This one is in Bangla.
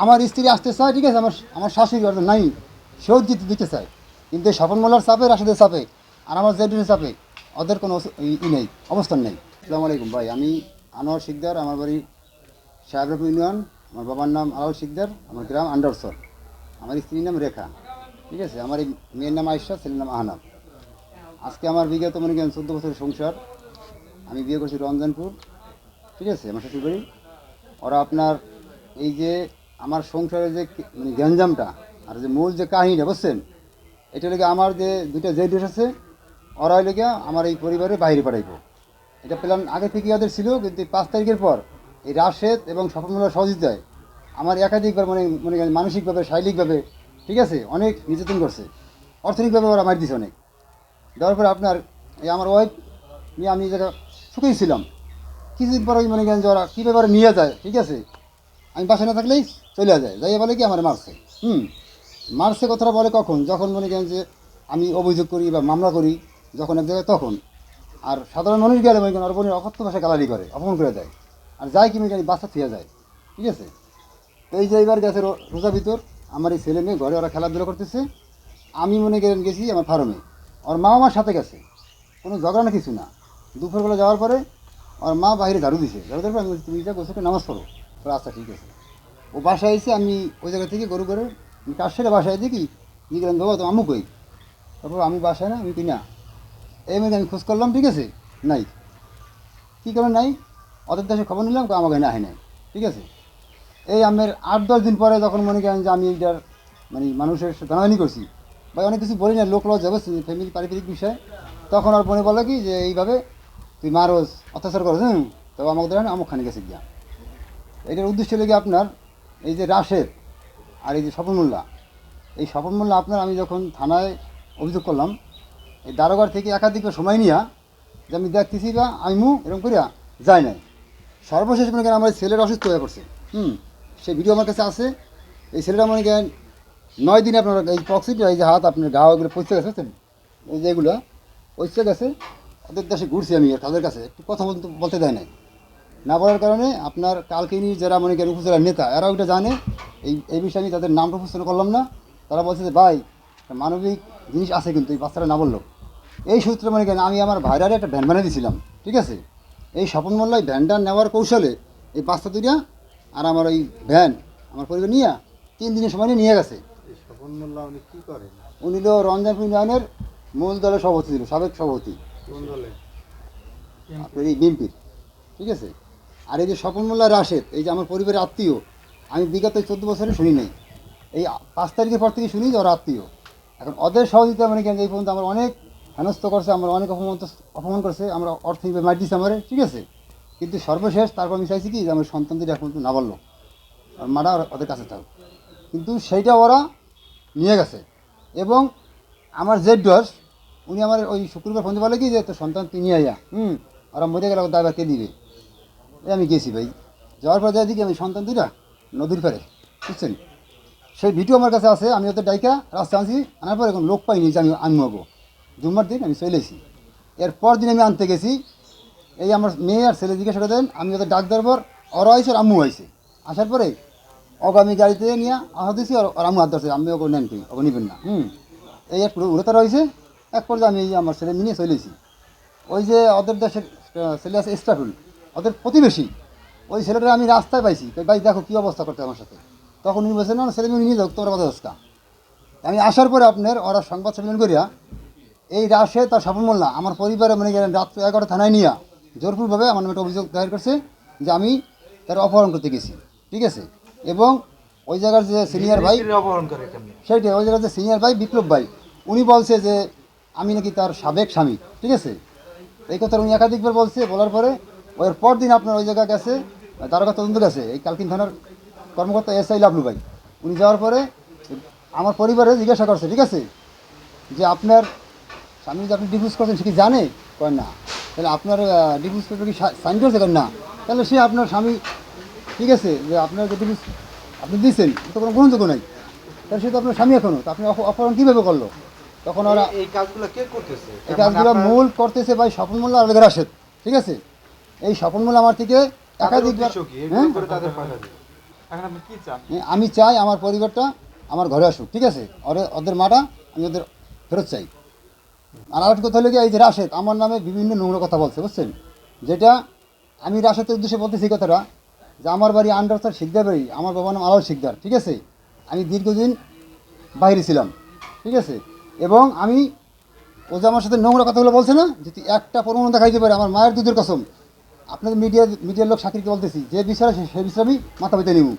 আমার স্ত্রী আসতে চায়, ঠিক আছে, আমার আমার শাশুড়ি অর্থাৎ নাই, সেও দিতে চায়, কিন্তু এই স্বপন মোল্লার চাপে, রাশেদের চাপে, আর আমার জেডির চাপে ওদের কোনো নেই, অবস্থান নেই। আসসালামু আলাইকুম ভাই, আমি আনোয়ার শিকদার, আমার বাড়ি সাহেবরাপুর ইউনিয়ন, আমার বাবার নাম আলাল শিকদার, আমার গ্রাম আন্ডারসর, আমার স্ত্রীর নাম রেখা, ঠিক আছে, আমার এই মেয়ের নাম আয়েশা, ছেলের নাম আহনাব। আজকে আমার বিগত মনে করেন 14 বছরের সংসার। আমি বিয়ে করছি রমজানপুর, ঠিক আছে, আমার শ্বশুরবাড়ি। ওরা আপনার এই যে আমার সংসারের যে মানে গ্যাঞ্জামটা আর যে মূল যে কাহিনীটা বুঝছেন, এটা লেগে আমার যে দুইটা যে ড্রেস আছে, ওরা লেগে আমার এই পরিবারে বাইরে পাঠাইবো, এটা প্ল্যান আগে থেকে ওদের ছিল, কিন্তু 5 তারিখের পর এই রাশেদ এবং স্বপ্নমূল্যার সহযোগিতায় আমার একাধিকবার মনে মনে করেন মানসিকভাবে, শারীরিকভাবে, ঠিক আছে, অনেক নির্যাতন করছে, অর্থনৈতিকভাবে ওরা মার দিছে অনেক। দেওয়ার পরে আপনার এই আমার ওয়াইফ নিয়ে আমি যেটা সুখেই ছিলাম, কিছুদিন পর ওই মনে করেন যে ওরা কী ব্যাপারে নিয়ে যায়, ঠিক আছে, আমি বাসায় না থাকলেই চলে যায়, যাইয়া বলে কি আমার মারছে। মারছে কথাটা বলে কখন, যখন মনে করেন যে আমি অভিযোগ করি বা মামলা করি যখন এক জায়গায়, তখন। আর সাধারণ মানুষ গেলে মনে করেন ওর বোনের অকথ্য ভাষায় গালালি করে, অপমান করে দেয়, আর যাই কি মনে করেন বাচ্চা থুয়ে যায়, ঠিক আছে। তো এই যে এবার গেছে রোজা ভিতর, আমার এই ছেলে মেয়ে ঘরে ওরা খেলাধুলা করতেছে, আমি মনে করেন গেছি আমার ফার্মে, ওর মা আমার সাথে গেছে, কোনো ঝগড়া না কিছু না। দুপুরবেলা যাওয়ার পরে ওর মা বাইরে ঝাড়ু দিছে, ঝাড়ু দেওয়ার পর আমি বলছি, তুমি যা গোসলকে নামাজ পড়ো। তো আচ্ছা ঠিক আছে। ও বাসায় এসে আমি ওই জায়গা থেকে গরু করে কার সাথে বাসায় দেখি কি গেলাম, বাবা তো আমু কই, তারপর আমি বাসায় না, আমি কই না, এই মেয়ে আমি খোঁজ করলাম, ঠিক আছে, নাই। কী কারণ নাই, ওদের দেশে খবর নিলাম, আমাকে না হয় নাই, ঠিক আছে। এই আমের 8-10 দিন পরে যখন মনে করেন যে আমি এইটার মানে মানুষের জানাজানি করছি, বা অনেক কিছু বলি না, লোক লজ্জা বুঝছি, ফ্যামিলি পারিবারিক বিষয়, তখন আর মনে বলে কি যে এইভাবে তুই মারোস, অত্যাচার করো, তবে আমাকে ধরেন আমুকখানে গেছে গিয়া। এটার উদ্দেশ্য লেগে আপনার এই যে রাশেদ আর এই যে স্বপন মোল্লা, এই স্বপন মোল্লা আপনার আমি যখন থানায় অভিযোগ করলাম, এই দারোগার থেকে একাধিক সময় নিয়া যে আমি দেখতেছি বা আইমু এরকম করিয়া যায় নাই। সর্বশেষ মনে করেন আমার ছেলের অসুস্থ হয়ে পড়ছে, সেই ভিডিও আমার কাছে আছে। এই ছেলেটা মনে করেন 9 দিনে আপনার এই পক্সিট, এই যে হাত আপনার গা ওগুলো পচে গেছে, বুঝছেন, এই যে এগুলো পচে গেছে। ওদের দেশে ঘুরছি আমি, আর তাদের কাছে একটু কথা বলতে দেয় নাই, না বলার কারণে আপনার কালকিনি যারা মনে করেন উপজেলার নেতা, এরা ওইটা জানে। এই বিষয়ে আমি তাদের নামটা উপস্থান করলাম না। তারা বলছে যে ভাই একটা মানবিক জিনিস আছে, কিন্তু এই বাচ্চারা না বললো। এই সূত্রে মনে করেন আমি আমার ভাইরারে একটা ভ্যান বানিয়ে দিয়েছিলাম, ঠিক আছে। এই স্বপন মোল্লা এই ভ্যানটা নেওয়ার কৌশলে এই বাচ্চা দুইটা আর আমার ওই ভ্যান আমার পরিবার নিয়ে 3 দিনের সময় নিয়ে গেছে। স্বপন মোল্লা উনি কি করেন? উনি হলো রমজানপুর ইউনিয়নের মূল দলের সভাপতি ছিল, সাবেক সভাপতি, কোন দলে? আপনার এই বিএনপির, ঠিক আছে। আর এই যে স্বপন মোল্লা রাশেদ, এই যে আমার পরিবারের আত্মীয়, আমি বিগত 14 বছরে শুনি নাই, এই 5 তারিখের পর থেকে শুনি যে ওরা আত্মীয়। এখন ওদের সহযোগিতা মানে কেন এই পর্যন্ত আমার অনেক হেনস্থ করছে, আমার অনেক অপমান করছে, আমরা অর্থনৈতিক মার দিচ্ছে আমার, ঠিক আছে। কিন্তু সর্বশেষ তারপর আমি চাইছি কি যে আমার সন্তানদের এখন না বললো, আর মারা ওদের কাছে থাক, কিন্তু সেইটা ওরা নিয়ে গেছে। এবং আমার জেড ডস, উনি আমার ওই শুক্রবার ফোন বলে কি যে তোর সন্তান তুই নিয়ে আয়া, ওরা মরে গেলে দায়বার কে দিবে। আমি গেছি ভাই, যাওয়ার পর যাই দেখি আমি সন্তান দুইটা নদীর পারে, বুঝছেন। সেই ভিডিও আমার কাছে আছে, আমি ওদের ডাইকা রাস্তা আনছি, আনার পর এখন লোক পাইনি যে আমি আনবো। জুম্মার দিন আমি চলে এসেছি, এরপর দিন আমি আনতে গেছি। এই আমার মেয়ে আর ছেলে জিজ্ঞাসা করে দেন, আমি ওদের ডাক দেওয়ার পর ওরা আইসে আর আম্মু আইসে, আসার পরে ওকে আমি গাড়িতে নিয়ে আসা দিয়েছি, আর আম্মু হাত ধরছে, আমি ওকে নেন তুই, ওকে নেবেন না। এই এক পুরো উড়ে তারা হয়েছে। এক পর্যায়ে আমি আমার ছেলে নিয়ে চলেছি। ওই যে ওদের দেশের ছেলে আছে ইস্টাফুল, ওদের প্রতিবেশী, ওই ছেলেটা আমি রাস্তায় পাইছি, ভাই দেখো কী অবস্থা করতে আমার সাথে। তখন উনি বলছেন না ছেলে মেয়ে নিয়ে যাও, তোমার কথা দোষটা। আমি আসার পরে আপনার ওরা সংবাদ সম্মেলন করিয়া এই রাশেদ তার স্বপন মোল্লা আমার পরিবারে মনে গেলেন রাত্র 11টা থানায় নিয়ে জোরপূর্বভাবে আমার নামে একটা অভিযোগ দায়ের করছে যে আমি তার অপহরণ করতে গেছি, ঠিক আছে। এবং ওই জায়গার যে সিনিয়র ভাই, অপহরণ করে কেন? সেইটাই, ওই জায়গার যে সিনিয়র ভাই বিপ্লব ভাই, উনি বলছে যে আমি নাকি তার সাবেক স্বামী, ঠিক আছে। এই কথা উনি একাধিকবার বলছে। বলার পরে ওর পর দিন আপনার ওই জায়গা গেছে দারোগা তদন্ত গেছে, এই কালকিন থানার কর্মকর্তা SI লাবলু ভাই, উনি যাওয়ার পরে আমার পরিবারে জিজ্ঞাসা করছে, ঠিক আছে, যে আপনার স্বামী যে আপনি ডিভোর্স করছেন সে কি জানে, করেন না, তাহলে আপনার ডিভোর্স পেপার কি সাইন করেছে, করেন না, তাহলে সে আপনার স্বামী, ঠিক আছে, যে আপনার যে ডিভোর্স আপনি দিয়েছেন তো কোনো গ্রহণযোগ্য নাই, তাহলে সে তো আপনার স্বামী এখনও, তো আপনি অপহরণ কীভাবে করলো। তখন ওরা এই কাজগুলো কে করতেছে? এই কাজগুলো মূল করতেছে ভাই স্বপন মোল্লা আর রাশেদ, ঠিক আছে। এই স্বপন মোল্লা আমার থেকে একাধিকবার, হ্যাঁ, এখন আপনি কি চান? আমি চাই আমার পরিবারটা আমার ঘরে আসুক, ঠিক আছে? ওদের মাটা আমি ওদের ফেরত চাই। আর আরেকটা কথা হলো কি, এই যে রাশেদ আমার নামে বিভিন্ন নোংরা কথা বলছে, বুঝছেন? যেটা আমি রাশেদের উদ্দেশ্যে বলতেছি এই কথাটা, যে আমার বাড়ি আন্ডারস্টার শিকদার বাড়ি, আমার বাবার নাম আলাল শিকদার, ঠিক আছে? আমি দীর্ঘদিন বাইরে ছিলাম, ঠিক আছে? এবং আমি, ও যে আমার সাথে নোংরা কথাগুলো বলছে না, যদি একটা প্রমাণ দেখাইতে পারে আমার মায়ের দুধের কসম, আপনাদের মিডিয়ার লোক সাকিরকে বলতেছি, যে বিচারে সে বিচারে আমি মাথা পেতে নিব।